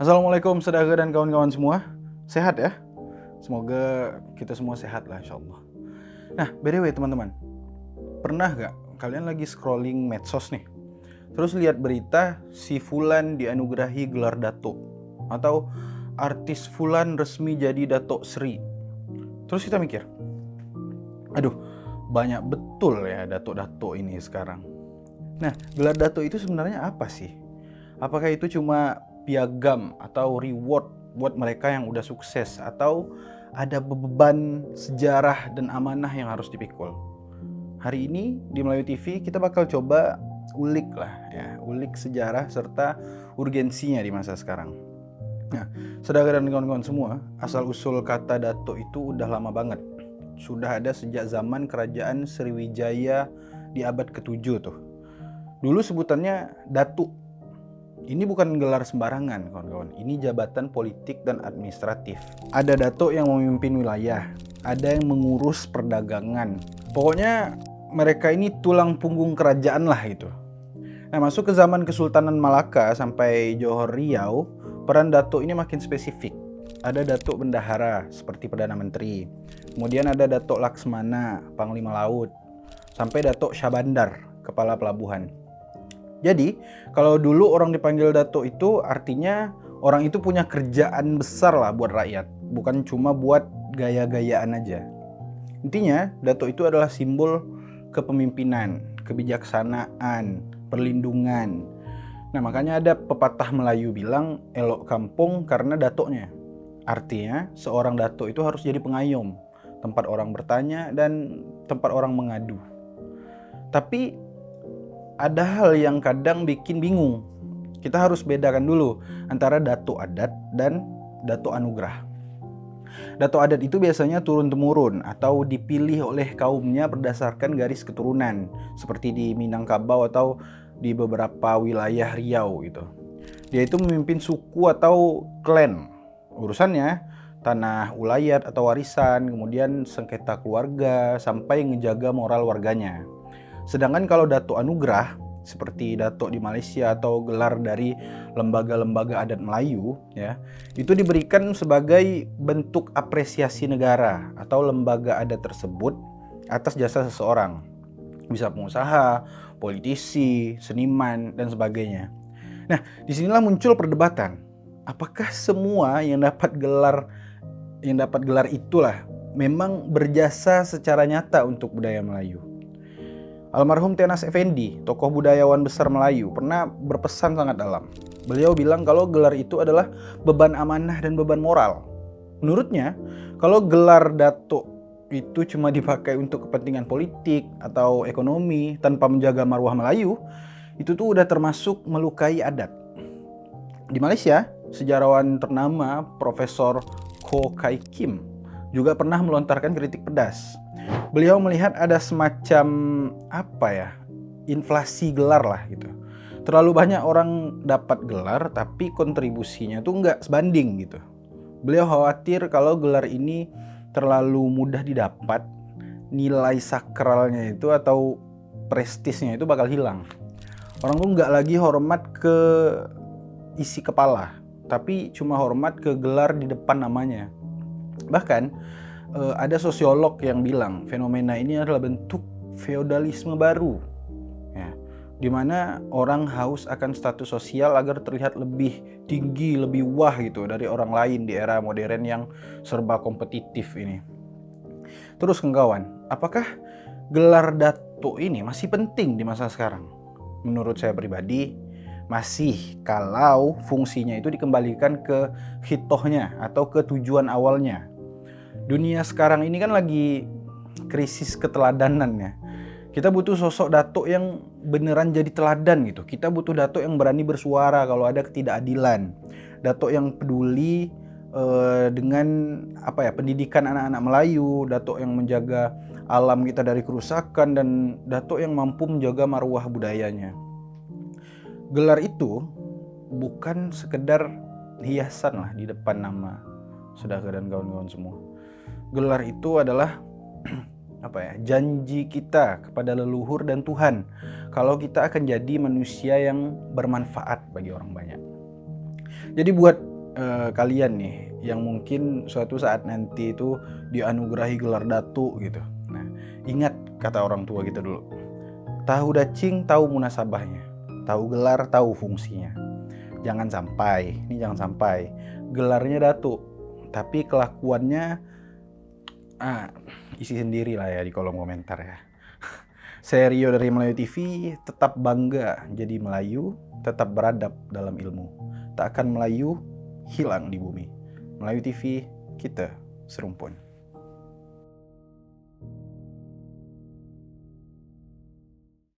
Assalamualaikum saudara dan kawan-kawan semua. Sehat ya? Semoga kita semua sehat lah insyaallah. Nah, BTW teman-teman, pernah gak kalian lagi scrolling medsos nih, terus lihat berita si Fulan dianugerahi gelar Dato, atau artis Fulan resmi jadi Dato Sri. Terus kita mikir, aduh, banyak betul ya dato-dato ini sekarang. Nah, gelar Dato itu sebenarnya apa sih? Apakah itu cuma piagam atau reward buat mereka yang udah sukses, atau ada beban sejarah dan amanah yang harus dipikul? Hari ini di Melayu TV kita bakal coba ulik sejarah serta urgensinya di masa sekarang. Nah, saudara dan kawan-kawan semua, asal-usul kata Dato itu udah lama banget. Sudah ada sejak zaman kerajaan Sriwijaya di abad ke-7 tuh. Dulu sebutannya Datu. Ini bukan gelar sembarangan, kawan-kawan. Ini jabatan politik dan administratif. Ada dato yang memimpin wilayah, ada yang mengurus perdagangan. Pokoknya mereka ini tulang punggung kerajaan lah itu. Nah, masuk ke zaman Kesultanan Malaka sampai Johor Riau, peran dato ini makin spesifik. Ada dato bendahara seperti Perdana Menteri. Kemudian ada dato Laksmana, Panglima Laut. Sampai dato Syabandar, Kepala Pelabuhan. Jadi, kalau dulu orang dipanggil dato itu artinya orang itu punya kerjaan besar lah buat rakyat, bukan cuma buat gaya-gayaan aja. Intinya, dato itu adalah simbol kepemimpinan, kebijaksanaan, perlindungan. Nah, makanya ada pepatah Melayu bilang, elok kampung karena datonya. Artinya, seorang dato itu harus jadi pengayom, tempat orang bertanya dan tempat orang mengadu. Tapi ada hal yang kadang bikin bingung. Kita harus bedakan dulu antara dato adat dan dato anugerah. Dato adat itu biasanya turun-temurun atau dipilih oleh kaumnya berdasarkan garis keturunan, seperti di Minangkabau atau di beberapa wilayah Riau gitu. Dia itu memimpin suku atau klan. Urusannya tanah ulayat atau warisan, kemudian sengketa keluarga, sampai ngejaga moral warganya. Sedangkan kalau dato anugerah seperti dato di Malaysia atau gelar dari lembaga-lembaga adat Melayu ya, itu diberikan sebagai bentuk apresiasi negara atau lembaga adat tersebut atas jasa seseorang. Bisa pengusaha, politisi, seniman dan sebagainya. Nah, disinilah muncul perdebatan. Apakah semua yang dapat gelar itulah memang berjasa secara nyata untuk budaya Melayu? Almarhum Tenas Effendi, tokoh budayawan besar Melayu, pernah berpesan sangat dalam. Beliau bilang kalau gelar itu adalah beban amanah dan beban moral. Menurutnya, kalau gelar dato itu cuma dipakai untuk kepentingan politik atau ekonomi tanpa menjaga marwah Melayu, itu tuh udah termasuk melukai adat. Di Malaysia, sejarawan ternama Profesor Ko Kai Kim juga pernah melontarkan kritik pedas. Beliau melihat ada semacam inflasi gelar lah gitu. Terlalu banyak orang dapat gelar tapi kontribusinya tuh nggak sebanding gitu. Beliau khawatir kalau gelar ini terlalu mudah didapat, nilai sakralnya itu atau prestisnya itu bakal hilang. Orang tuh nggak lagi hormat ke isi kepala, tapi cuma hormat ke gelar di depan namanya. Bahkan ada sosiolog yang bilang fenomena ini adalah bentuk feodalisme baru, ya, di mana orang haus akan status sosial agar terlihat lebih tinggi, lebih wah gitu dari orang lain di era modern yang serba kompetitif ini. Terus kawan, apakah gelar dato ini masih penting di masa sekarang? Menurut saya pribadi, masih, kalau fungsinya itu dikembalikan ke hitohnya atau ke tujuan awalnya. Dunia sekarang ini kan lagi krisis keteladanan ya. Kita butuh sosok dato yang beneran jadi teladan gitu. Kita butuh dato yang berani bersuara kalau ada ketidakadilan. Dato yang peduli dengan pendidikan anak-anak Melayu, dato yang menjaga alam kita dari kerusakan, dan dato yang mampu menjaga marwah budayanya. Gelar itu bukan sekedar hiasan lah di depan nama saudara dan kawan-kawan semua. Gelar itu adalah janji kita kepada leluhur dan Tuhan kalau kita akan jadi manusia yang bermanfaat bagi orang banyak. Jadi buat kalian nih yang mungkin suatu saat nanti itu dianugerahi gelar datu gitu. Nah, ingat kata orang tua kita dulu. Tahu dacing, tahu munasabahnya. Tahu gelar, tahu fungsinya. Jangan sampai gelarnya datu, tapi kelakuannya isi sendiri lah ya di kolom komentar ya. Saya Rio dari Melayu TV, tetap bangga jadi Melayu, tetap beradab dalam ilmu. Tak akan Melayu hilang di bumi. Melayu TV, kita serumpun.